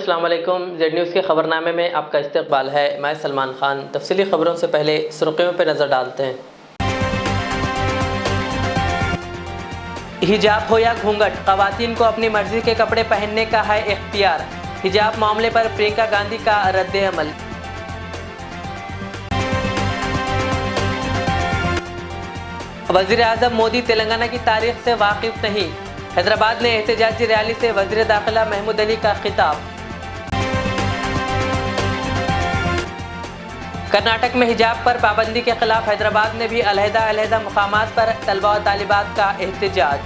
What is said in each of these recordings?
अस्सलाम वालेकुम। Z news के खबरनामे में आपका इस्तकबाल है। मैं सलमान खान। तफसीली खबरों से पहले सुर्खियों पर नज़र डालते हैं। हिजाब हो या घूंघट, ख़वातीन को अपनी मर्जी के कपड़े पहनने का है इख्तियार। हिजाब मामले पर प्रियंका गांधी का रद्द-ए-अमल। वज़ीर-ए-आज़म मोदी तेलंगाना की तारीख से वाकिफ नहीं। हैदराबाद में एहतजाजी रैली से वज़ीर दाखिला महमूद अली का खिताब। कर्नाटक में हिजाब पर पाबंदी के खिलाफ हैदराबाद में भी अलहदा मुकामात पर तलबा और तालिबात का एहतजाज।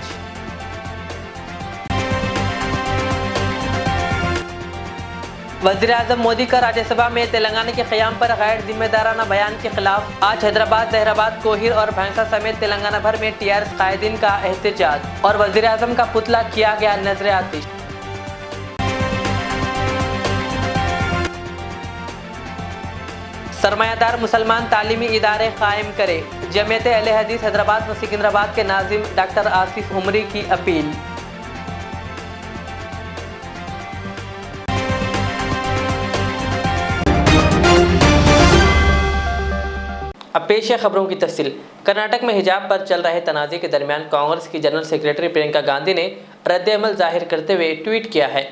वज़ीर-ए-आज़म मोदी का राज्यसभा में तेलंगाना के क़याम पर गैर जिम्मेदाराना बयान के खिलाफ आज हैदराबाद, जहराबाद, कोहिर और भैंसा समेत तेलंगाना भर में टीआरएस कायदीन का एहतजाज और वज़ीर-ए-आज़म का पुतला किया गया नजर आतिश। सरमायादार मुसलमान तालीमी इदारे कायम करे, जमीयत अहले हदीस हैदराबाद व सिकंदराबाद के नाजिम डॉक्टर आसिफ उमरी की अपील। अब पेश है खबरों की तफसील। कर्नाटक में हिजाब पर चल रहे तनाज़े के दरमियान कांग्रेस की जनरल सेक्रेटरी प्रियंका गांधी ने रद्द-ए-अमल जाहिर करते हुए ट्वीट किया है।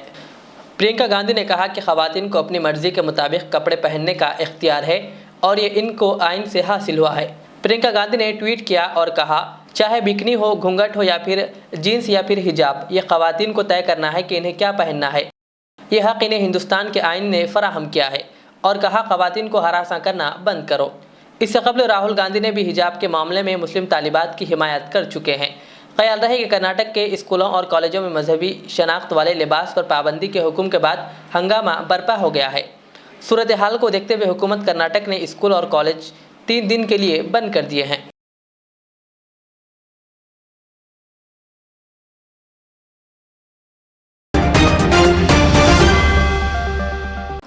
प्रियंका गांधी ने कहा कि ख़वातीन को अपनी मर्जी के मुताबिक कपड़े पहनने का इख्तियार है और ये इनको आइन से हासिल हुआ है। प्रियंका गांधी ने ट्वीट किया और कहा, चाहे बिकनी हो, घूंघट हो या फिर जीन्स या फिर हिजाब, ये ख़वातीन को तय करना है कि इन्हें क्या पहनना है। ये हक़ इन्हें हिंदुस्तान के आइन ने फराहम किया है। और कहा, ख़वातीन को हरासा करना बंद करो। इससे कबल राहुल गांधी ने भी हिजाब के मामले में मुस्लिम तालिबात की हिमायत कर चुके हैं। ख्याल रहे कि कर्नाटक के स्कूलों और कॉलेजों में मजहबी शनाख्त वाले लिबास पर पाबंदी के हुक्म के बाद हंगामा बरपा हो गया है। सूरत हाल को देखते हुए हुकूमत कर्नाटक ने स्कूल और कॉलेज 3 दिन के लिए बंद कर दिए हैं।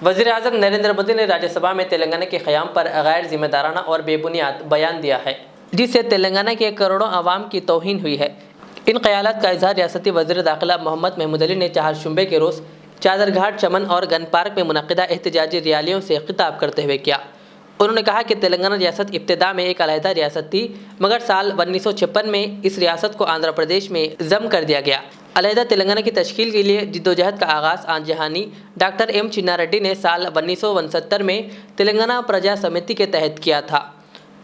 वज़ीर-ए-आज़म नरेंद्र मोदी ने राज्यसभा में तेलंगाना के क़याम पर गैर जिम्मेदाराना और बेबुनियाद बयान दिया है, जिससे तेलंगाना के करोड़ों आवाम की तौहीन हुई है। इन ख्यालात का इजहार रियासती वज़ीर दाखिला मोहम्मद महमूद अली ने चहारशंबे के रोज़ चादरघाट, चमन और गन पार्क में मुनक़िदा एहतजाजी रैलियों से खिताब करते हुए किया। उन्होंने कहा कि तेलंगाना रियासत इब्तिदा में एक अलहदा रियासत थी, मगर साल 1956 में इस रियासत को आंध्र प्रदेश में ज़म कर दिया गया। अलहदा तेलंगाना की तश्कील के लिए जिद्दोजहद का आगाज़ आन जहानी डॉक्टर एम चिन्नारेड्डी ने साल 1969 में तेलंगाना प्रजा समिति के तहत किया था।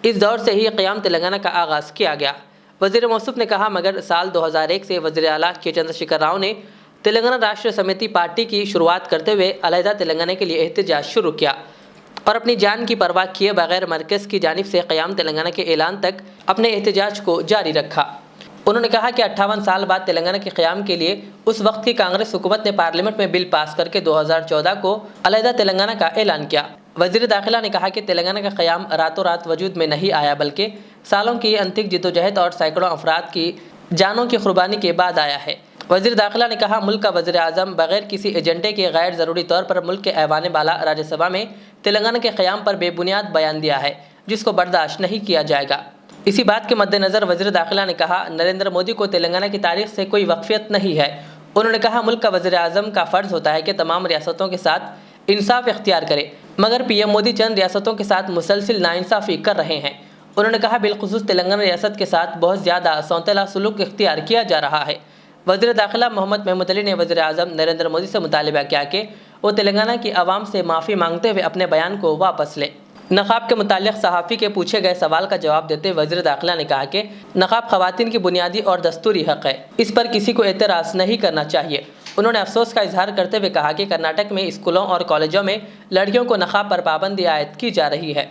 इस दौर से ही क़याम तेलंगाना का आगाज़ किया गया। वज़ीर मौसूफ ने कहा, मगर साल 2001 से वज़ीर आला के चंद्रशेखर राव ने तेलंगाना राष्ट्र समिति पार्टी की शुरुआत करते हुए अलहदा तेलंगाना के लिए एहतजाज शुरू किया और अपनी जान की परवाह किए बगैर मरकज़ की जानिब से क़याम तेलंगाना के ऐलान तक अपने एहतजाज को जारी रखा। उन्होंने कहा कि 58 साल बाद तेलंगाना के क़याम के लिए उस वक्त की कांग्रेस हुकूमत ने पार्लियामेंट में बिल पास करके 2014 को अलहदा तेलंगाना का ऐलान किया। वज़ीर दाखिला ने कहा कि तेलंगाना का क़याम रातों रात वजूद में नहीं आया, बल्कि सालों की अंतिक जिद्दोजहद और सैकड़ों अफराद की जानों की कुर्बानी के बाद आया है। वज़ीर दाखिला ने कहा, मुल्क का वज़ीर-ए-आज़म बगैर किसी एजेंडे के गैर ज़रूरी तौर पर मुल्क के ऐवान बाला राज्यसभा में तेलंगाना के क़याम पर बेबुनियाद बयान दिया है, जिसको बर्दाश्त नहीं किया जाएगा। इसी बात के मद्देनज़र वज़ीर दाखिला ने कहा, नरेंद्र मोदी को तेलंगाना की तारीख से कोई वक्फियत नहीं है। उन्होंने कहा, मुल्क का वज़ीर-ए-आज़म का फ़र्ज़ होता है कि तमाम रियासतों के साथ इंसाफ इख्तियार करे, मगर पीएम मोदी चंद रियासतों के साथ मुसलसिल नाइंसाफ़ी कर रहे हैं। उन्होंने कहा, बिलखुसूस तेलंगाना रियासत के साथ बहुत ज़्यादा सौतेला सलूक इख्तियार किया जा रहा है। वज़ीर दाखिला मोहम्मद महमूद अली ने वज़ीर-ए-आज़म नरेंद्र मोदी से मुतालिबा किया कि वो तेलंगाना की आवाम से माफ़ी मांगते हुए अपने बयान को वापस लें। नक़ाब के मुताल्लिक़ सहाफ़ी के पूछे गए सवाल का जवाब देते वज़ीर दाखिला ने कहा कि नक़ाब ख़वातीन की बुनियादी और दस्तूरी हक़ है, इस पर किसी को एतराज़ नहीं करना चाहिए। उन्होंने अफसोस का इजहार करते हुए कहा कि कर्नाटक में स्कूलों और कॉलेजों में लड़कियों को नक़ाब पर पाबंदी आयद की जा रही है।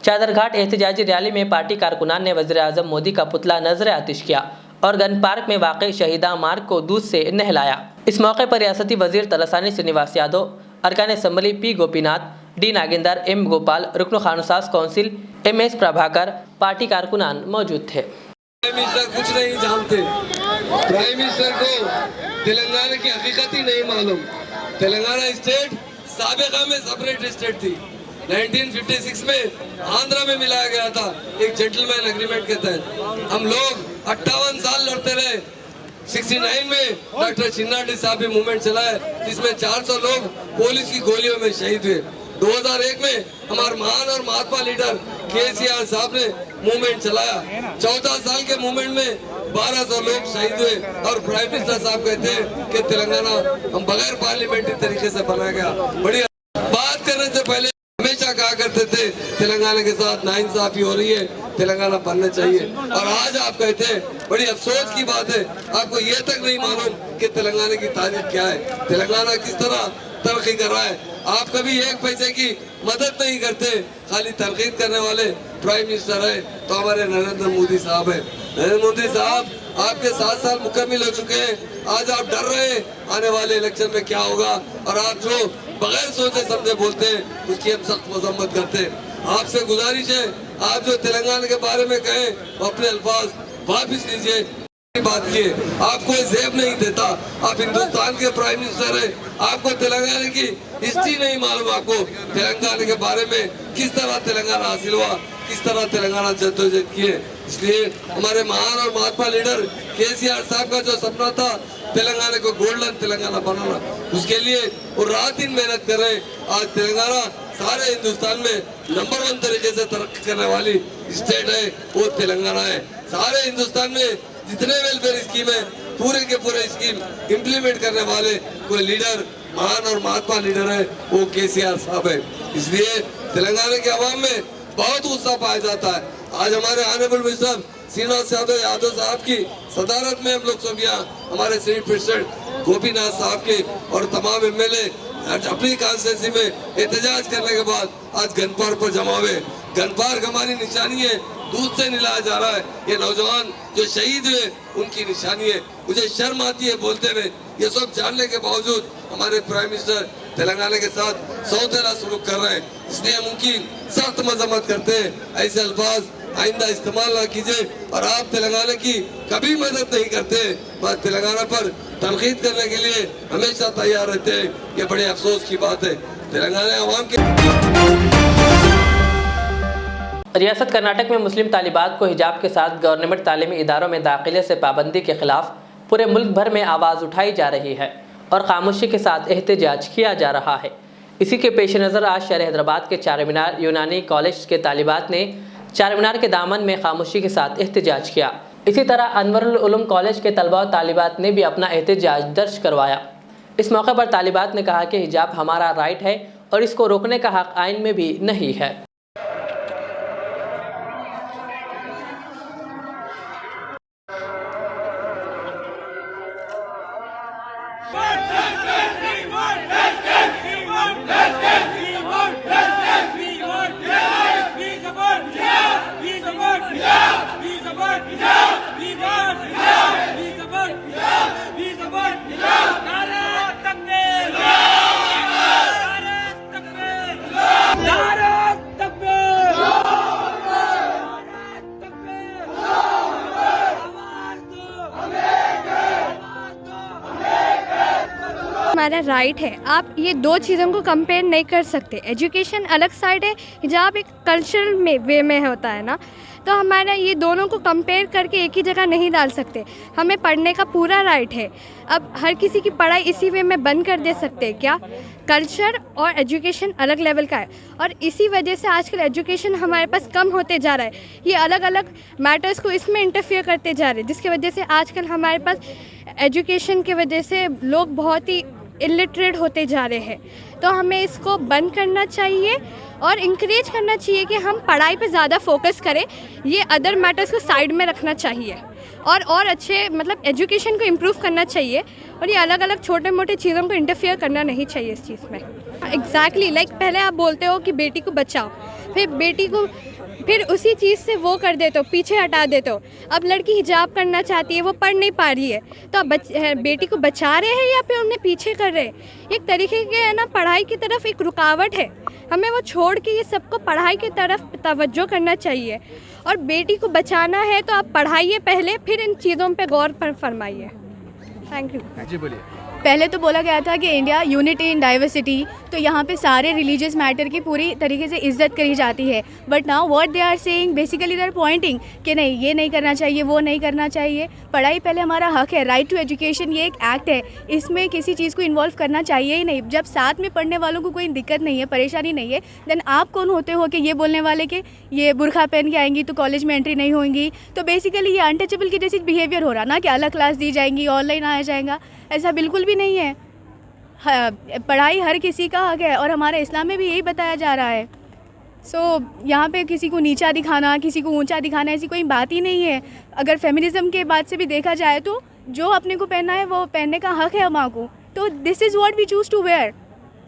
चादरघाट एहतजाजी रैली में पार्टी कारकुनान ने वज़ीर-ए-आज़म मोदी का पुतला नजर आतिश किया और गन पार्क में वाक़ शहीदा मार्ग को दूध से नहलाया। इस मौके पर रियासती वज़ीर तलसानी श्रीनिवास यादव, अरकान assembly P Gopinath, D Nagender, M Gopal, रुकन खानसास काउंसिल MS प्रभाकर, पार्टी कारकुनान मौजूद थे। प्राइम मिनिस्टर कुछ नहीं जानते। प्राइम मिनिस्टर को तेलंगाना की हकीकत ही नहीं मालूम। तेलंगाना स्टेट साबिका में सेपरेट स्टेट थी। 1956 में आंध्रा में मिलाया गया था एक जेंटलमैन एग्रीमेंट के तहत। हम लोग 58 साल लड़ते रहे, 69 में डॉक्टर चिन्नाटी साहब भी मूवमेंट चलाया जिसमें 400 लोग पुलिस की गोलियों में शहीद हुए। 2001 में हमारे महान और महात्मा लीडर केसीआर साहब ने मूवमेंट चलाया। 14 साल के मूवमेंट में 1200 लोग शहीद हुए और प्राइम मिनिस्टर साहब कहते हैं कि तेलंगाना हम बगैर पार्लियामेंट्री तरीके से बनाया गया। बड़ी बात करने से पहले हमेशा कहा करते थे तेलंगाना के साथ नाइंसाफी हो रही है, तेलंगाना बनना चाहिए, और आज आप कहते हैं, बड़ी अफसोस की बात है, आपको ये तक नहीं मालूम कि तेलंगाना की तारीख क्या है, तेलंगाना किस तरह तरक्की कर रहा है। आप कभी एक पैसे की मदद नहीं करते, खाली तरकीब करने वाले प्राइम मिनिस्टर है तो हमारे नरेंद्र मोदी साहब है। नरेंद्र मोदी साहब आपके 7 साल मुकम्मल हो चुके हैं, आज आप डर रहे हैं आने वाले इलेक्शन में क्या होगा, और आप जो बगैर सोचे समझे बोलते हैं उसकी हम सख्त मजम्मत करते हैं। आपसे गुजारिश है, आप जो तेलंगाना के बारे में कहें वो अपने अल्फाज वापिस लीजिए। बात की आपको जेब नहीं देता, आप हिंदुस्तान के प्राइम मिनिस्टर हैं, आपको तेलंगाना की हिस्ट्री नहीं मालूम, आपको तेलंगाना के बारे में किस तरह तेलंगाना हासिल हुआ, किस तरह तेलंगाना जद्दोजहद की है। इसलिए हमारे महान और महात्मा लीडर केसीआर साहब का जो सपना था तेलंगाना को गोल्डन तेलंगाना बनाना, उसके लिए वो रात दिन मेहनत कर रहे हैं। आज तेलंगाना सारे हिंदुस्तान में नंबर 1 तरीके से तरक्की करने वाली स्टेट है, वो तेलंगाना है। सारे हिंदुस्तान में जितने वेलफेयर स्कीम है पूरे के पूरे स्कीम इम्प्लीमेंट करने वाले कोई लीडर, महान और महात्मा लीडर है, वो केसीआर साहब है। इसलिए तेलंगाना के अवाम में बहुत उत्साह पाया जाता है। आज हमारे ऑनरेबल मिनिस्टर श्रीनिवास यादव साहब की सदारत में हम लोग सब यहाँ हमारे सेनेट प्रेसिडेंट गोपीनाथ साहब के और तमाम एमएलए अपनी कॉन्स्टिट्यूंसी में एहतजाज करने के बाद आज गनपार पर जमा हुए। गनपार हमारी निशानी है, दूध से निलाया जा रहा है। ये नौजवान जो शहीद हुए उनकी निशानी है। मुझे शर्म आती है बोलते हुए, ये सब जानने के बावजूद हमारे प्राइम मिनिस्टर तेलंगाना के साथ सौतेला सलूक कर रहे हैं, इसलिए हम उनकी सख्त मजम्मत करते हैं। ऐसे अल्फाज आइंदा इस्तेमाल ना कीजिए, और आप तेलंगाना की कभी मदद नहीं करते, बस तेलंगाना पर तनकीद करने के लिए हमेशा तैयार रहते हैं। ये बड़े अफसोस की बात है। तेलंगाना अवाम के रियासत कर्नाटक में मुस्लिम तालिबात को हिजाब के साथ गवर्नमेंट तालीमी इदारों में दाखिले से पाबंदी के खिलाफ पूरे मुल्क भर में आवाज़ उठाई जा रही है और खामोशी के साथ एहतजाज किया जा रहा है। इसी के पेश नज़र आज शहर हैदराबाद के चारमीनार यूनानी कॉलेज के तालिबात ने चारमीनार के दामन में खामोशी के साथ एहतजाज किया। इसी तरह अनवरुल उलूम कॉलेज के तलबा और तालिबात ने भी अपना एहतजाज दर्ज करवाया। इस मौके पर तालिबात ने कहा कि हिजाब हमारा राइट है और इसको रोकने का हक आइन में भी नहीं है। हमारा राइट है। आप ये दो चीज़ों को कंपेयर नहीं कर सकते। एजुकेशन अलग साइड है, हिजाब एक कल्चरल में वे में होता है ना, तो हमारा ये दोनों को कंपेयर करके एक ही जगह नहीं डाल सकते। हमें पढ़ने का पूरा राइट है। अब हर किसी की पढ़ाई इसी वे में बंद कर दे सकते हैं क्या? कल्चर और एजुकेशन अलग लेवल का है, और इसी वजह से आजकल एजुकेशन हमारे पास कम होते जा रहा है। ये अलग अलग मैटर्स को इसमें इंटरफेयर करते जा रहे हैं, जिसकी वजह से आजकल हमारे पास एजुकेशन की वजह से लोग बहुत ही इलिटरेट होते जा रहे हैं। तो हमें इसको बंद करना चाहिए और इंकरेज करना चाहिए कि हम पढ़ाई पे ज़्यादा फोकस करें। ये अदर मैटर्स को साइड में रखना चाहिए और अच्छे मतलब एजुकेशन को इम्प्रूव करना चाहिए, और ये अलग अलग छोटे मोटे चीज़ों को इंटरफेयर करना नहीं चाहिए इस चीज़ में। एग्जैक्टली लाइक पहले आप बोलते हो कि बेटी को बचाओ, फिर बेटी को फिर उसी चीज़ से वो कर देते हो, पीछे हटा देते हो। अब लड़की हिजाब करना चाहती है, वो पढ़ नहीं पा रही है, तो अब बेटी को बचा रहे हैं या फिर उन्हें पीछे कर रहे हैं? एक तरीके के है ना, पढ़ाई की तरफ एक रुकावट है। हमें वो छोड़ के ये सबको पढ़ाई की तरफ तवज्जो करना चाहिए, और बेटी को बचाना है तो आप पढ़ाइए पहले, फिर इन चीज़ों पर गौर फरमाइए। Thank you. जी बोलिए। पहले तो बोला गया था कि इंडिया यूनिटी इन डाइवर्सिटी, तो यहाँ पे सारे रिलीजियस मैटर की पूरी तरीके से इज्जत करी जाती है। But now what they are saying, basically they are pointing कि नहीं ये नहीं करना चाहिए, वो नहीं करना चाहिए। पढ़ाई पहले हमारा हक है, राइट टू एजुकेशन ये एक एक्ट है, इसमें किसी चीज़ को इन्वॉल्व करना चाहिए ही नहीं। जब साथ में पढ़ने वालों को कोई दिक्कत नहीं है, परेशानी नहीं है, देन आप कौन होते हो कि ये बोलने वाले कि ये बुरखा पहन के आएंगी तो कॉलेज में एंट्री नहीं होंगी। तो बेसिकली ये अनटचेबल की जैसी बिहेवियर हो रहा ना कि अलग क्लास दी जाएंगी, ऑनलाइन आया जाएगा, ऐसा बिल्कुल भी नहीं है। पढ़ाई हर किसी का हक है और हमारे इस्लाम में भी यही बताया जा रहा है। यहाँ पे किसी को नीचा दिखाना, किसी को ऊंचा दिखाना, ऐसी कोई बात ही नहीं है। अगर फेमिनिज्म के बात से भी देखा जाए तो जो अपने को पहनना है वो पहनने का हक है हमारे को। तो this is what we choose to wear,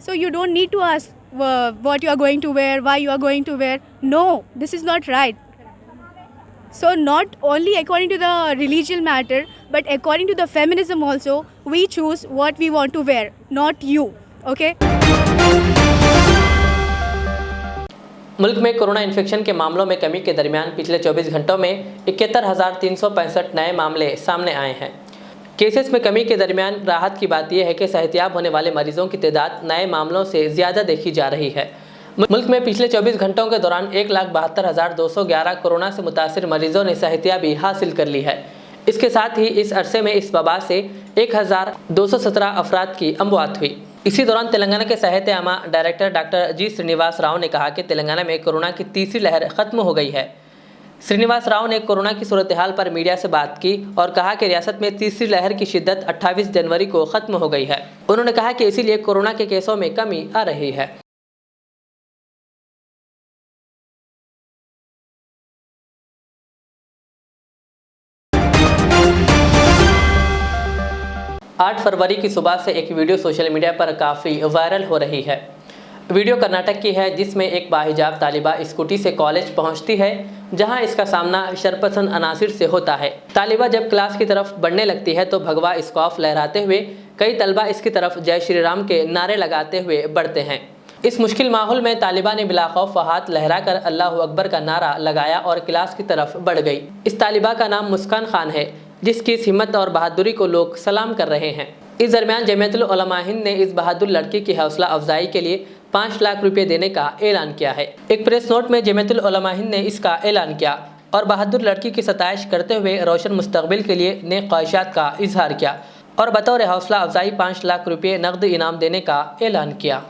so you don't need to ask what you are going to wear, why you are going to wear. No, this is not right. So not only according to the religious matter, but according to the feminism also, we choose what we want to wear, not you. Okay? मुल्क में corona infection के मामलों में कमी के दरमियान पिछले 24 घंटों में 71,365 नए मामले सामने आए हैं। केसेस में कमी के दरमियान राहत की बात यह है कि सेहतियाब होने वाले मरीजों की तादाद नए मामलों से ज़्यादा देखी जा रही है। मुल्क में पिछले 24 घंटों के दौरान 1,72,211 कोरोना से मुतासिर मरीजों ने सेहतियाबी हासिल कर ली है। इसके साथ ही इस अरसे में इस वबा से 1,217 अफराद की अमवात हुई। इसी दौरान तेलंगाना के सेहत आमा डायरेक्टर डॉक्टर जी श्रीनिवास राव ने कहा कि तेलंगाना में कोरोना की तीसरी लहर ख़त्म हो गई है। श्रीनिवास राव ने कोरोना की सूरत हाल पर मीडिया से बात की और कहा कि रियासत में तीसरी लहर की शिद्दत 28 जनवरी को ख़त्म हो गई है। उन्होंने कहा कि इसीलिए कोरोना के केसों में कमी आ रही है। 8 फरवरी की सुबह से एक वीडियो सोशल मीडिया पर काफ़ी वायरल हो रही है। वीडियो कर्नाटक की है, जिसमें एक बाहिजाब तालिबा स्कूटी से कॉलेज पहुंचती है, जहां इसका सामना शरपसंद अनासिर से होता है। तालिबा जब क्लास की तरफ बढ़ने लगती है तो भगवा स्कॉफ लहराते हुए कई तलबा इसकी तरफ जय श्री राम के नारे लगाते हुए बढ़ते हैं। इस मुश्किल माहौल में तालिबा ने बिला खौफ हाथ लहराकर अल्लाह अकबर का नारा लगाया और क्लास की तरफ बढ़ गई। इस तालिबा का नाम मुस्कान खान है, जिसकी इस हिम्मत और बहादुरी को लोग सलाम कर रहे हैं। इस दरमियान जमीयतुल उलमा हिंद ने इस बहादुर लड़की की हौसला अफजाई के लिए 5 लाख रुपये देने का ऐलान किया है। एक प्रेस नोट में जमीयतुल उलमा हिंद ने इसका ऐलान किया और बहादुर लड़की की सताइश करते हुए रोशन मुस्तकबिल के लिए नेक ख्वाहिशात का इजहार किया और बतौर हौसला अफजाई 5 लाख रुपये नकद इनाम देने का ऐलान किया।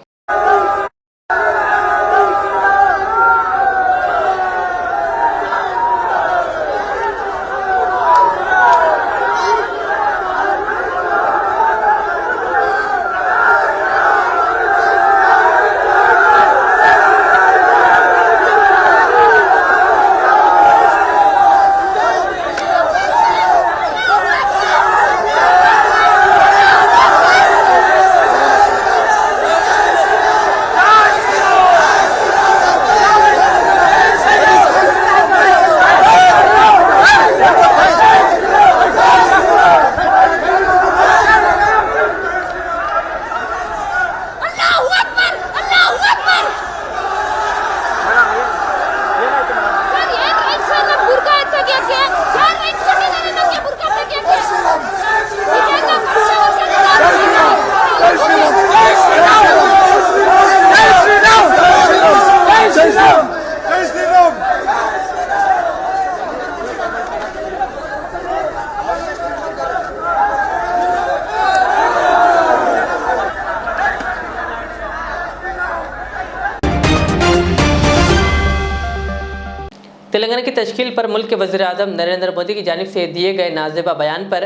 तेलंगाना की तश्कील पर मुल्क के वज़ीर-ए-आज़म नरेंद्र मोदी की जानिब से दिए गए नाज़ेबा बयान पर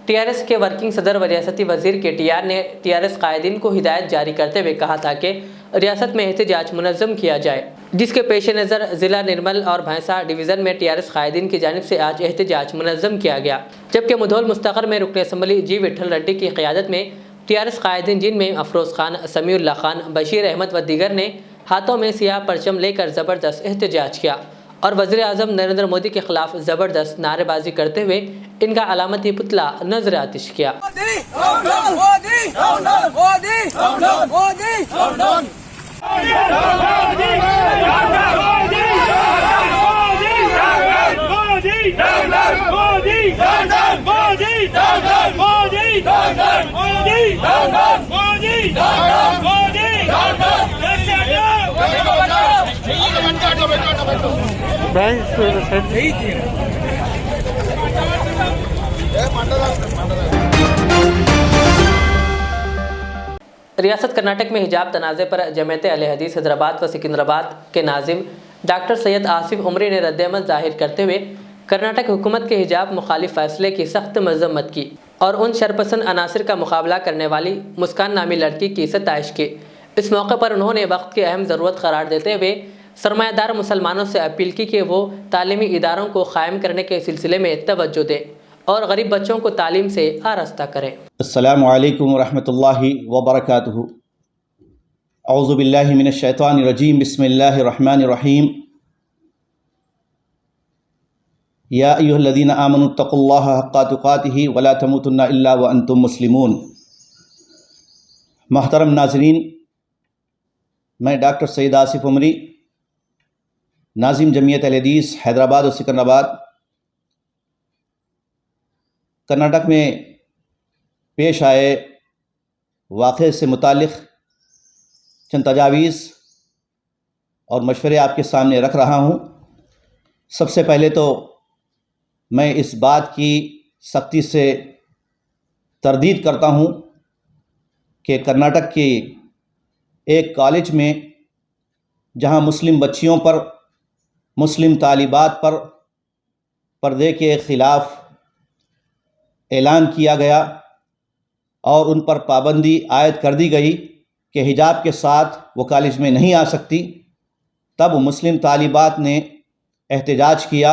टीआरएस के वर्किंग सदर व रियासती वज़ीर KTR ने टीआरएस कायदीन को हिदायत जारी करते हुए कहा था कि रियासत में एहतजाज मुनज़्ज़म किया जाए, जिसके पेश नज़र ज़िला निर्मल और भैंसा डिवीज़न में टीआरएस कायदीन की जानिब से आज एहतजाज मुनज़्ज़म किया गया। जबकि मुधोल मुस्तक़र में रुकन असम्बली जी विठल रेड्डी की क़यादत में टीआरएस कायदीन, जिनमें अफरोज़ खान, समीउल्लाह खान, बशीर अहमद व दीगर ने हाथों में सियाह परचम लेकर ज़बरदस्त एहतजाज किया और वज़ीर-ए-आज़म नरेंद्र मोदी के खिलाफ ज़बरदस्त नारेबाजी करते हुए इनका अलामती पुतला नजर आतिश किया। मोदी रियासत कर्नाटक में हिजाब तनाज़े पर जमात अहले हदीस हैदराबाद व सिकंदराबाद के नाजिम डॉक्टर सैयद आसिफ उमरी ने रद्द-ए-अमल जाहिर करते हुए कर्नाटक हुकूमत के हिजाब मुखालिफ फ़ैसले की सख्त मज़म्मत की और उन शरपसंद अनासर का मुकाबला करने वाली मुस्कान नामी लड़की की सताइश की। इस मौके पर उन्होंने वक्त की अहम ज़रूरत करार देते हुए सरमायादार मुसलमानों से अपील की कि वो तालीमी इदारों को क़ायम करने के सिलसिले में तवज्जो दें और गरीब बच्चों को तालीम से आरास्ता करें। अस्सलामु अलैकुम रहमतुल्लाहि व बरकातुहू। औज़ु बिल्लाहि मिनश शैतानिर रजीम। बिस्मिल्लाहिर रहमानिर रहीम। या अय्युहल्लज़ीना आमनुत्तक़ुल्लाहा हक़्क़ा तुक़ातिही व ला तमूतुन्ना इल्ला व अंतुम मुस्लिमून। मोहतरम नाज़रीन, मैं डॉक्टर सैयद आसिफ उमरी, नाज़िम जमीयत अहले हदीस हैदराबाद और सिकंदराबाद कर्नाटक में पेश आए वाक़े से मुतालिक़ चंद तजावीज़ और मशवरे आपके सामने रख रहा हूँ। सबसे पहले तो मैं इस बात की सख्ती से तरदीद करता हूँ कि कर्नाटक के एक कॉलेज में जहाँ मुस्लिम बच्चियों पर, मुस्लिम तालिबात पर पर्दे के ख़िलाफ़ ऐलान किया गया और उन पर पाबंदी आयद कर दी गई कि हिजाब के साथ वो कॉलेज में नहीं आ सकती, तब मुस्लिम तालिबात ने एहतजाज किया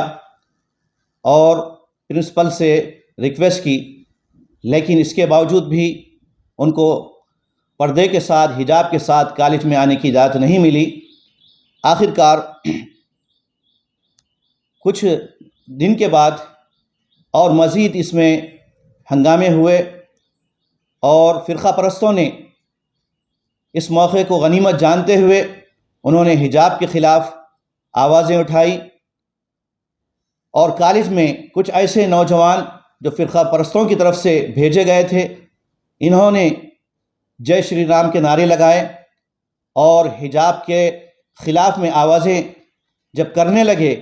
और प्रिंसिपल से रिक्वेस्ट की, लेकिन इसके बावजूद भी उनको पर्दे के साथ, हिजाब के साथ कॉलेज में आने की इजाज़त नहीं मिली। आखिरकार कुछ दिन के बाद और मज़ीद इसमें हंगामे हुए और फ़िरक़ा परस्तों ने इस मौके को गनीमत जानते हुए उन्होंने हिजाब के ख़िलाफ़ आवाज़ें उठाई और कॉलेज में कुछ ऐसे नौजवान जो फ़िरक़ा परस्तों की तरफ से भेजे गए थे, इन्होंने जय श्री राम के नारे लगाए और हिजाब के ख़िलाफ़ में आवाज़ें जब करने लगे,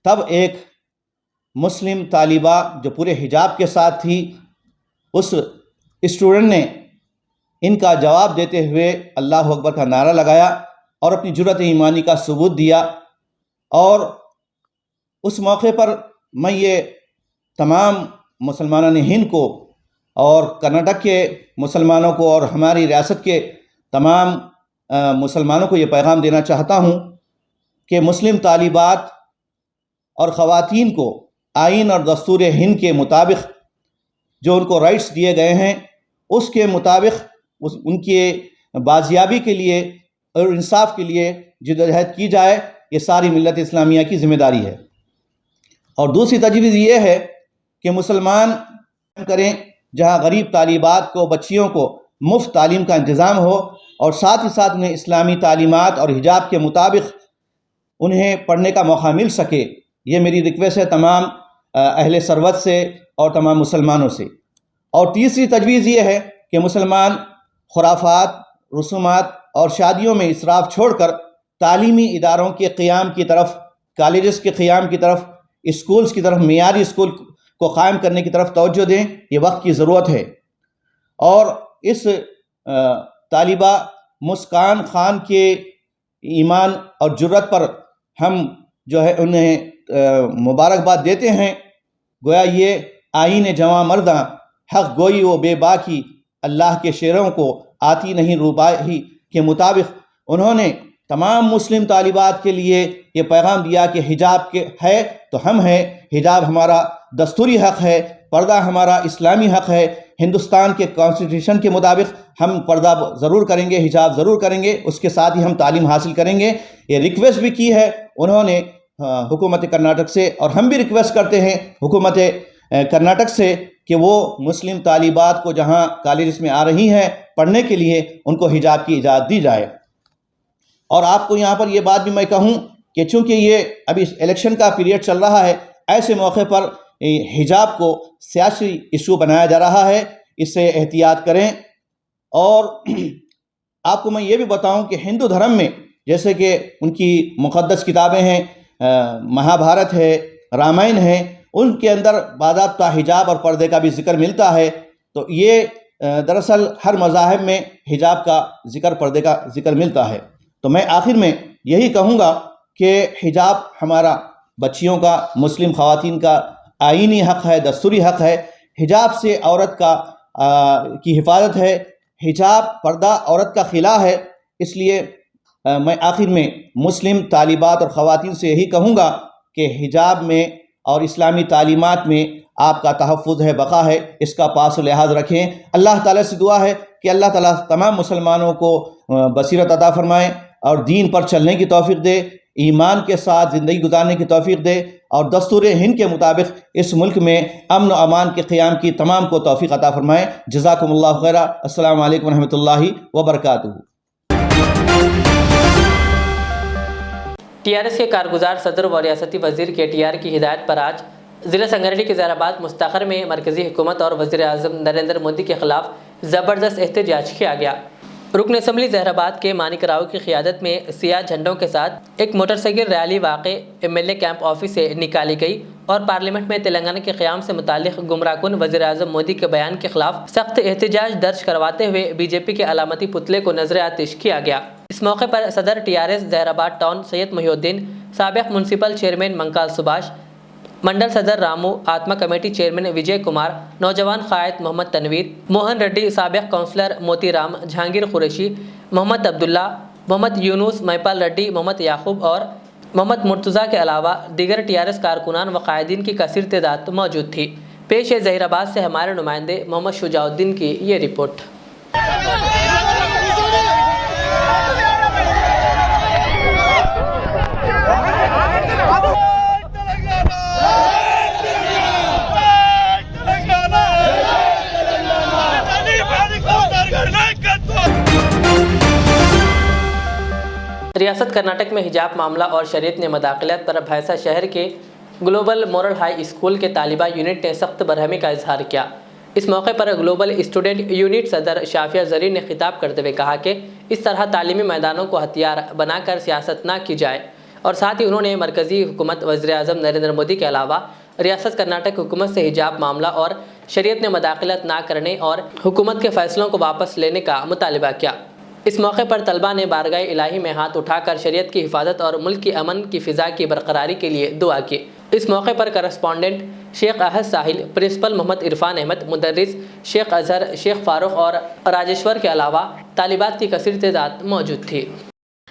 तब एक मुस्लिम तालिबा जो पूरे हिजाब के साथ थी, उस स्टूडेंट ने इनका जवाब देते हुए अल्लाह अकबर का नारा लगाया और अपनी जुर्रत ईमानी का सबूत दिया। और उस मौके पर मैं ये तमाम मुसलमानान हिंद को और कर्नाटक के मुसलमानों को और हमारी रियासत के तमाम मुसलमानों को ये पैगाम देना चाहता हूँ कि मुस्लिम तालिबात और ख़वातीन को आइन और दस्तूर हिंद के मुताबिक जो उनको राइट्स दिए गए हैं, उसके मुताबिक उनके बाजियाबी के लिए और इंसाफ के लिए जद्दोजहद की जाए। ये सारी मिल्लत इस्लामिया की ज़िम्मेदारी है। और दूसरी तजवीज़ ये है कि मुसलमान करें जहाँ गरीब तालिबात को, बच्चियों को मुफ्त तालीम का इंतज़ाम हो और साथ ही साथ उन्हें इस्लामी तालीमात और हिजाब के मुताबिक उन्हें पढ़ने का मौका मिल सके। ये मेरी रिक्वेस्ट है तमाम अहले सरवत से और तमाम मुसलमानों से। और तीसरी तजवीज़ ये है कि मुसलमान खुराफात, रसूमात और शादियों में इसराफ छोड़कर तालीमी इदारों के क़ियाम की तरफ, कॉलेजेस के क़ियाम की तरफ, स्कूल्स की तरफ, मियारी स्कूल को क़ायम करने की तरफ तवज्जो दें। ये वक्त की ज़रूरत है। और इस तालिबा मुस्कान खान के ईमान और जुर्रत पर हम जो है उन्हें मुबारकबाद देते हैं। गोया ये आईन जवां मर्दा हक़ गोई व बेबाकी अल्लाह के शेरों को आती नहीं रुबाही के मुताबिक उन्होंने तमाम मुस्लिम तालिबात के लिए ये पैगाम दिया कि हिजाब के है तो हम हैं, हिजाब हमारा दस्तूरी हक़ है, पर्दा हमारा इस्लामी हक़ है। हिंदुस्तान के कॉन्स्टिट्यूशन के मुताबिक हम पर्दा ज़रूर करेंगे, हिजाब ज़रूर करेंगे, उसके साथ ही हम तालीम हासिल करेंगे। ये रिक्वेस्ट भी की है उन्होंने हुकूमत कर्नाटक से, और हम भी रिक्वेस्ट करते हैं हुकूमत कर्नाटक से कि वो मुस्लिम तालिबात को जहाँ कॉलेज में आ रही हैं पढ़ने के लिए, उनको हिजाब की इजाज़त दी जाए। और आपको यहाँ पर ये बात भी मैं कहूँ कि चूँकि ये अभी इलेक्शन का पीरियड चल रहा है, ऐसे मौके पर हिजाब को सियासी इशू बनाया जा रहा है, इससे एहतियात करें। और आपको मैं ये भी बताऊं कि हिंदू धर्म में जैसे कि उनकी मुक़द्दस किताबें हैं, महाभारत है, रामायण है, उनके अंदर बाज़ाब्ता हिजाब और पर्दे का भी ज़िक्र मिलता है। तो ये दरअसल हर मज़ाहिब में हिजाब का ज़िक्र, पर्दे का ज़िक्र मिलता है। तो मैं आखिर में यही कहूँगा कि हिजाब हमारा बच्चियों का, मुस्लिम ख़वातीन का आईनी हक़ है, दस्तूरी हक़ है। हिजाब से औरत की हिफाजत है। हिजाब, पर्दा औरत का खिला है। इसलिए मैं आखिर में मुस्लिम तालिबात और ख़वातीन से यही कहूँगा कि हिजाब में और इस्लामी तालीमात में आपका तहफ़्फ़ुज़ है, बक़ा है, इसका पास लिहाज रखें। अल्लाह ताला से दुआ है कि अल्लाह ताला तमाम मुसलमानों को बसीरत अता फ़रमाए और दीन पर चलने की तौफ़ीक़ दे, ईमान के साथ ज़िंदगी गुजारने की तौफ़ीक़ दे और दस्तूर हिंद के मुताबिक इस मुल्क में अमन व अमान के क़याम की तमाम को तौफ़ीक़ अता फ़रमाए। जज़ाकुमुल्लाहु खैरा। अस्सलामु अलैकुम व रहमतुल्लाहि व बरकातुहू। टीआरएस के कारगुजार सदर व रियासती वज़ीर KTR की हिदायत पर आज ज़िला संगारेड्डी के ज़ैराबाद मुस्तखर में मरकज़ी हुकूमत और वज़ीर आज़म नरेंद्र मोदी के ख़िलाफ़ ज़बरदस्त एहतजाज किया गया। रुकन असम्बली ज़हराबाद के मानिक राव की क़ियादत में सियाह झंडों के साथ एक मोटरसाइकिल रैली वाक़े MLA कैंप ऑफिस से निकाली गई और पार्लियामेंट में तेलंगाना के क़याम से मुताल्लिक़ गुमराहकुन वज़ीर आज़म मोदी के बयान के ख़िलाफ़ सख्त एहतजाज दर्ज करवाते हुए BJP के अलामती पुतले को नज़र आतिश किया गया। इस मौके पर सदर TRS ज़हराबाद टाउन सैयद मोहिउद्दीन, साबिक़ म्यूनसिपल चेयरमैन मंकाल सुभाष, मंडल सदर रामू, आत्मा कमेटी चेयरमैन विजय कुमार, नौजवान क़ायद मोहम्मद तनवीर, मोहन रेड्डी, साबिक़ काउंसलर मोती राम, जहांगीर कुरैशी, मोहम्मद अब्दुल्ला, मोहम्मद यूनुस, महिपाल रेड्डी, मोहम्मद याकूब और मोहम्मद मुर्तज़ा के अलावा दीगर TRS कारकुनान व कायदीन की कसीर तादाद मौजूद थी। पेश है ज़हीराबाद से हमारे नुमाइंदे मोहम्मद शुजाउद्दीन की ये रिपोर्ट। रियासत कर्नाटक में हिजाब मामला और शरीयत ने मदाखलत पर भैंसा शहर के ग्लोबल मोरल हाई स्कूल के तालिबा यूनिट ने सख्त बरहमी का इजहार किया। इस मौके पर ग्लोबल स्टूडेंट यूनिट सदर शाफिया ज़रीन ने खिताब करते हुए कहा कि इस तरह तालीमी मैदानों को हथियार बनाकर सियासत ना की जाए और साथ ही उन्होंने मरकज़ी हुकूमत वज़ीर आज़म नरेंद्र मोदी के अलावा रियासत कर्नाटक हुकूमत से हिजाब मामला और शरीयत ने मदाखलत ना करने और हुकूमत के फ़ैसलों को वापस लेने का मुतालबा किया। इस मौके पर तलबा ने बारगाह इलाही में हाथ उठाकर शरीयत की हिफाजत और मुल्क की अमन की फ़िज़ा की बरकरारी के लिए दुआ की। इस मौके पर करस्पॉन्डेंट शेख अहद साहिल, प्रिंसिपल मोहम्मद इरफान अहमद, मुदर्रिस शेख अजहर, शेख फ़ारूक और राजेश्वर के अलावा तालिबात की कसीर तादाद मौजूद थी।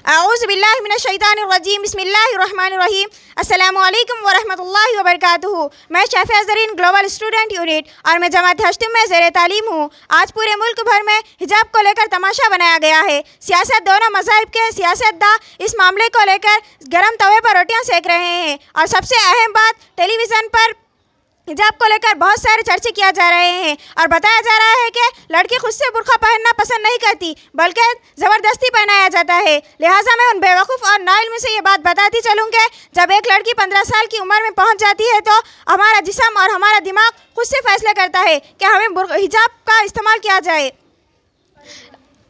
औज़ु बिल्लाहि मिनश शैतानिर रजीम, बिस्मिल्लाहिर रहमानिर रहीम, अस्सलामु अलैकुम व रहमतुल्लाहि व बरकातुहू। मैं Shafia Zareen global student unit और मैं जमात हश्तम में ज़ेरे तालीम हूँ। आज पूरे मुल्क भर में हिजाब को लेकर तमाशा बनाया गया है। सियासत, दोनों मज़ाहिब के सियासतदा इस मामले को लेकर गर्म तवे पर रोटियाँ सेक रहे हैं और सबसे अहम बात, टेलीविज़न पर हिजाब को लेकर बहुत सारे चर्चे किया जा रहे हैं और बताया जा रहा है कि लड़की खुद से बुर्का पहनना पसंद नहीं करती बल्कि ज़बरदस्ती पहनाया जाता है। लिहाजा मैं उन बेवकूफ़ और नाइल्म से ये बात बताती चलूँ कि जब एक लड़की 15 साल की उम्र में पहुंच जाती है तो हमारा जिस्म और हमारा दिमाग खुद से फैसला करता है कि हमें हिजाब का इस्तेमाल किया जाए।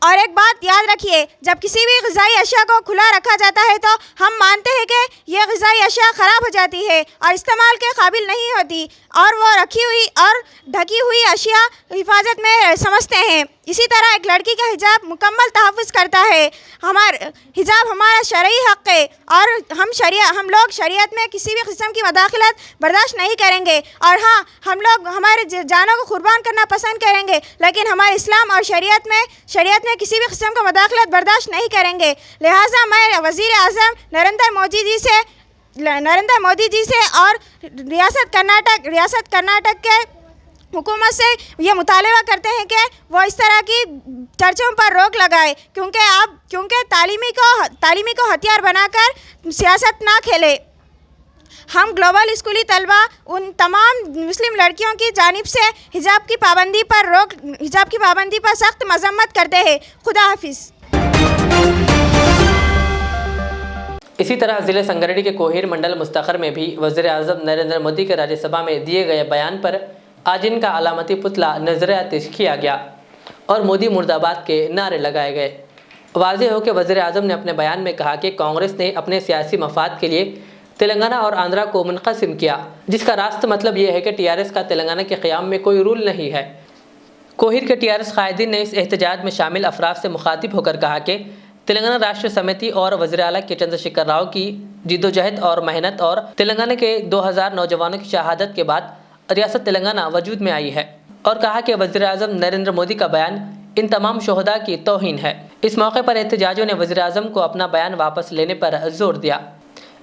और एक बात याद रखिए, जब किसी भी ग़िज़ाई अशिया को खुला रखा जाता है तो हम मानते हैं कि यह ग़िज़ाई अशिया ख़राब हो जाती है और इस्तेमाल के काबिल नहीं होती और वो रखी हुई और ढकी हुई अशिया हिफाजत में समझते हैं। इसी तरह एक लड़की का हिजाब मुकम्मल तहफ़्फ़ुज़ करता है। हिजाब हमारा शरई हक़ है और हम लोग शरीयत में किसी भी किस्म की मदाखलत बर्दाश्त नहीं करेंगे। और हाँ, हम लोग हमारे जानों को कुर्बान करना पसंद करेंगे, लेकिन हमारे इस्लाम और शरीयत में किसी भी किस्म का मदाखलत बर्दाश्त नहीं करेंगे। लिहाजा मैं वज़ीर आज़म नरेंद्र मोदी जी से और रियासत कर्नाटक के हुकूमत से ये मुतालबा करते हैं कि वो इस तरह की चर्चों पर रोक लगाए, क्योंकि तालीमी को हथियार बनाकर सियासत ना खेले। हम ग्लोबल स्कूली तलबा उन तमाम मुस्लिम लड़कियों की जानिब से हिजाब की पाबंदी पर सख्त मजम्मत करते हैं। खुदा हाफिज़। इसी तरह ज़िले संगारेड्डी के कोहिर मंडल मुस्तखर में भी वज़ीर आज़म नरेंद्र मोदी के राज्यसभा में दिए गए बयान पर आज इनका अलामती पुतला नजर आतिश किया गया। और मोदी मुर्दाबाद के नारे लगाए गए। वाज़ेह हो कि वज़ीर आज़म ने अपने बयान में कहा कि कांग्रेस ने अपने सियासी मफाद के लिए तेलंगाना और आंध्रा को मुनक़सिम किया, जिसका रास्त मतलब ये है कि टीआरएस का तेलंगाना के क़याम में कोई रूल नहीं है। कोहिर के टीआरएस कायदीन ने इस एहतजाज में शामिल अफराद से मुखातिब होकर कहा कि तेलंगाना राष्ट्र समिति और वज़ीर आला के चंद्रशेखर राव की जिद्दोजहद और मेहनत और तेलंगाना के 2000 नौजवानों की शहादत के बाद रियासत तेलंगाना वजूद में आई है, और कहा कि वज़ीर आज़म नरेंद्र मोदी का बयान इन तमाम शोहदा की तौहीन है। इस मौके पर एहतजाजियों ने वज़ीर आज़म को अपना बयान वापस लेने पर जोर दिया।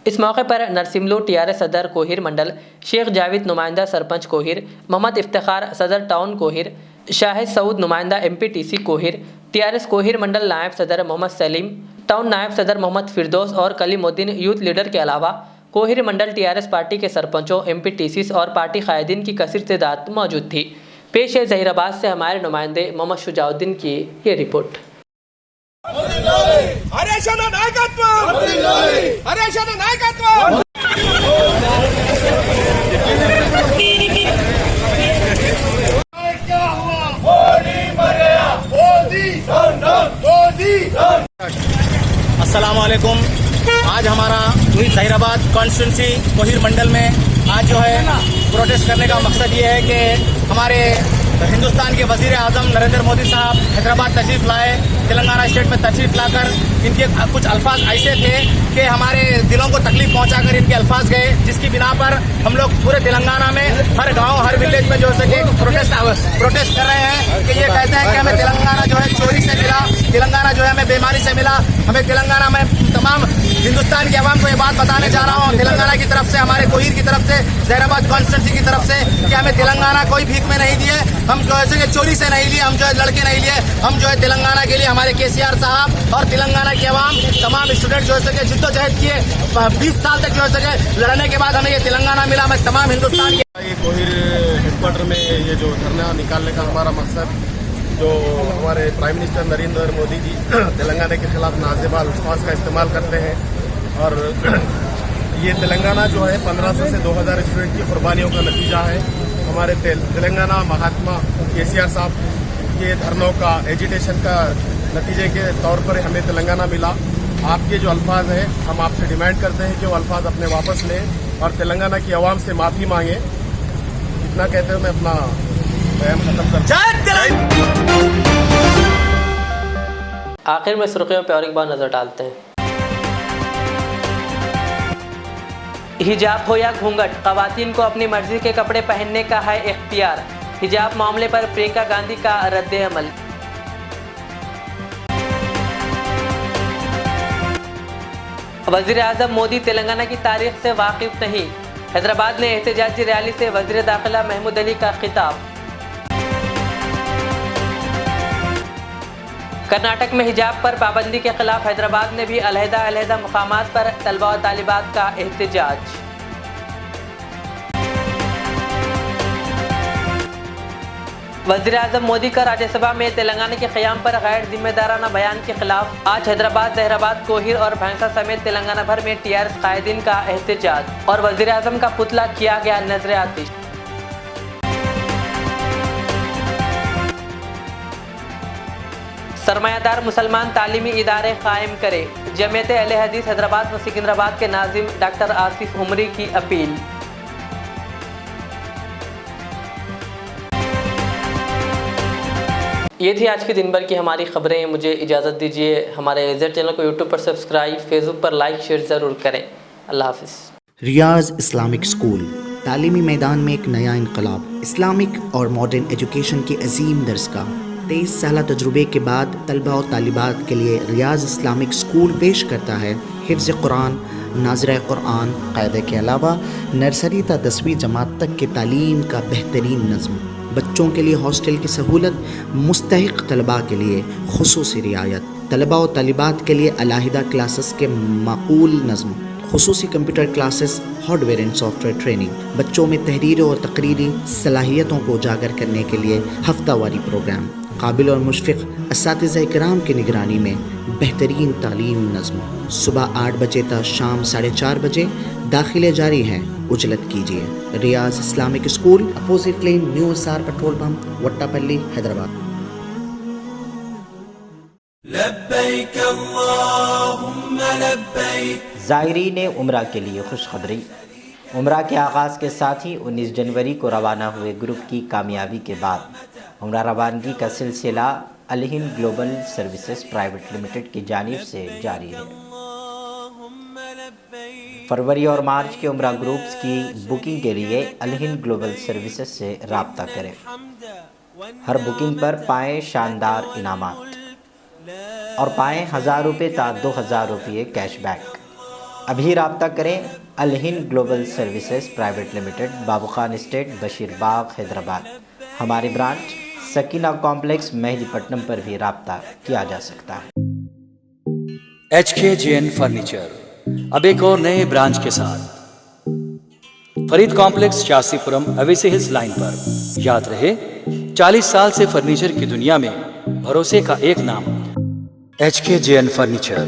इस मौके पर नरसिम्लो टीआरएस सदर कोहिर मंडल, शेख जावेद नुमाइंदा सरपंच कोहिर, मोहम्मद इफ्तिखार सदर टाउन कोहिर, शाहिद सऊद नुमाइंदा एमपीटीसी कोहिर, टीआरएस कोहिर मंडल नायब सदर मोहम्मद सलीम, टाउन नायब सदर मोहम्मद फिरदौस और कलीमुद्दीन यूथ लीडर के अलावा कोहिर मंडल टीआरएस पार्टी के सरपंचों, एमपीटीसीज और पार्टी कायदीन की कसीर तादाद मौजूद थी। पेश है ज़हीराबाद से हमारे नुमाइंदे मोहम्मद शुजाउद्दीन की ये रिपोर्ट। अस्सलाम वालेकुम। आज हमारा ज़हीराबाद कॉन्स्टिट्यूंसी कोहिर मंडल में आज जो है प्रोटेस्ट करने का मकसद ये है कि हमारे हिंदुस्तान के वज़ीर आज़म नरेंद्र मोदी साहब हैदराबाद तशरीफ़ लाए। तेलंगाना स्टेट में तशरीफ़ लाकर इनके कुछ अल्फाज ऐसे थे कि हमारे दिलों को तकलीफ पहुंचाकर इनके अल्फाज गए, जिसकी बिना पर हम लोग पूरे तेलंगाना में हर गांव हर विलेज में जो है प्रोटेस्ट कर रहे हैं कि ये कहते हैं कि हमें तेलंगाना जो है चोरी से मिला, तेलंगाना जो है हमें बीमारी से मिला। हमें तेलंगाना में तमाम हिंदुस्तान की आवाम को ये बात बताने जा रहा हूँ, तेलंगाना की तरफ से, हमारे कोहिर की तरफ से, ज़हीराबाद कॉन्स्टिट्यूंसी की तरफ से, कि हमें तेलंगाना कोई भीख में नहीं दिए, हम जो है कि चोरी से नहीं लिए, हम जो है लड़के नहीं लिए, हम जो है तेलंगाना के लिए हमारे केसीआर साहब और तेलंगाना की आवाम तमाम स्टूडेंट जो है कि जिद्दोजहद किए 20 साल तक जो है कि लड़ने के बाद हमें ये तेलंगाना मिला। मैं तमाम हिंदुस्तान के कोहिर हेडक्वार्टर में ये जो धरना निकालने का हमारा मकसद, जो हमारे प्राइम मिनिस्टर नरेंद्र मोदी जी तेलंगाना के खिलाफ नाज़ेबा अल्फाज का इस्तेमाल करते हैं, और ये तेलंगाना जो है 1500 से 2000 स्टूडेंट की कुर्बानियों का नतीजा है। हमारे तेलंगाना महात्मा केसीआर साहब के धरनों का, एजिटेशन का नतीजे के तौर पर हमें तेलंगाना मिला। आपके जो अल्फाज हैं, हम आपसे डिमांड करते हैं कि वो अल्फाज अपने वापस लें और तेलंगाना की आवाम से माफ़ी मांगें। इतना कहते हुए मैं अपना बयान खत्म करता हूं। आखिर में सुर्खियों पर और एक बार नजर डालते हैं। हिजाब हो या घूंघट, खवातीन को अपनी मर्जी के कपड़े पहनने का है इख्तियार। हिजाब मामले पर प्रियंका गांधी का रद्द अमल। वज़ीर आज़म मोदी तेलंगाना की तारीख से वाकिफ नहीं। हैदराबाद में एहतजाजी रैली से वज़ीर दाखिला महमूद अली का खिताब। कर्नाटक में हिजाब पर पाबंदी के खिलाफ हैदराबाद में भी अलहदा मुकामात पर तलबा और तालिबात का एहतजाज। वज़ीर आज़म मोदी का राज्यसभा में तेलंगाना के क़याम पर गैर जिम्मेदाराना बयान के खिलाफ आज हैदराबाद, ज़हीराबाद, कोहिर और भैंसा समेत तेलंगाना भर में टीआरएस कायदीन का एहतजाज और वज़ीर आज़म का पुतला किया गया नजर आतिश। सरमायादार मुसलमान तालीमी इदारे कायम करे, जमीयत अहले हदीस हैदराबाद व सिकंदराबाद के नाजिम डॉक्टर आसिफ उमरी की अपील। ये थी आज के दिन भर की हमारी खबरें। मुझे इजाज़त दीजिए। हमारे जेड चैनल को यूट्यूब पर सब्सक्राइब, फेसबुक पर लाइक शेयर ज़रूर करें। अल्लाह हाफिज़। रियाज इस्लामिक स्कूल, तालीमी मैदान में एक नया इनकलाब। इस्लामिक और मॉडर्न एजुकेशन की अजीम दरसगाह। 23 साल तजुर्बे के बाद तलबा और तालिबात के लिए रियाज इस्लामिक स्कूल पेश करता है हिफ्ज़ कुरान, नाज़िरा कुरान क़ायदे के अलावा नर्सरी ta 10वीं जमात तक की तालीम का बेहतरीन नज़्म। बच्चों के लिए हॉस्टल की सहूलत, मुस्तहिक़ तलबा के लिए खुसूसी रियायत, तलबा और तालिबात के लिए अलहदा क्लासेस के माकूल नज़्म, खुसूसी computer classes, hardware and software training, बच्चों में तहरीर और तकरीरी सलाहियतों को उजागर करने के लिए हफ्तावारी प्रोग्राम, काबिल और मुशफ़िक़ असातिज़ा इकराम की निगरानी में बेहतरीन तालीम नज़्म। सुबह 8 बजे तक शाम 4:30 बजे दाखिले जारी हैं, उजलत कीजिए। Riyaz Islamic school, opposite lane, new SR petrol pump, Vattepally, Hyderabad. ज़ायरीन उम्रा के लिए खुशखबरी। उम्रा के आगाज़ के साथ ही 19 जनवरी को रवाना हुए ग्रुप की कामयाबी के बाद उम्रा रवानगी का सिलसिला Al Hind global services private limited की जानिब से जारी है। फरवरी और मार्च के उम्रा ग्रुप्स की बुकिंग के लिए अल हिंद ग्लोबल सर्विसेज से रब्ता करें। हर बुकिंग पर पाएँ शानदार इनामात और पाएँ 1000 रुपये ता 2000 रुपये कैशबैक। अभी रब्ता करें Al Hind global services private limited, Babu Khan estate, Basheer Bagh, Hyderabad. हमारी ब्रांच सकीना कॉम्प्लेक्स, मेहदीपट्टनम पर भी रब्ता किया जा सकता है। HKJN फर्नीचर अब एक और नए ब्रांच के साथ Farid complex, Shastripuram, Owaisi hills line पर। याद रहे, 40 साल से फर्नीचर की दुनिया में भरोसे का एक नाम HKJN फर्नीचर।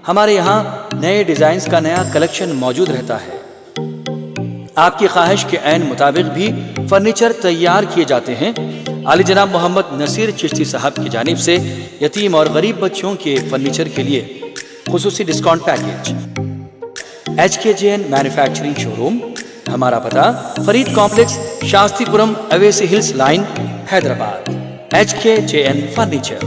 हमारे यहाँ नए डिजाइन्स का नया कलेक्शन मौजूद रहता है। आपकी ख्वाहिश के ऐन मुताबिक भी फर्नीचर तैयार किए जाते हैं। आली जनाब मोहम्मद नसीर चिश्ती साहब की जानिब से यतीम और गरीब बच्चों के फर्नीचर के लिए खुसूसी discount package. HKJN manufacturing showroom. हमारा पता Farid complex, Shastripuram, Owaisi hills line, Hyderabad. HKJN furniture.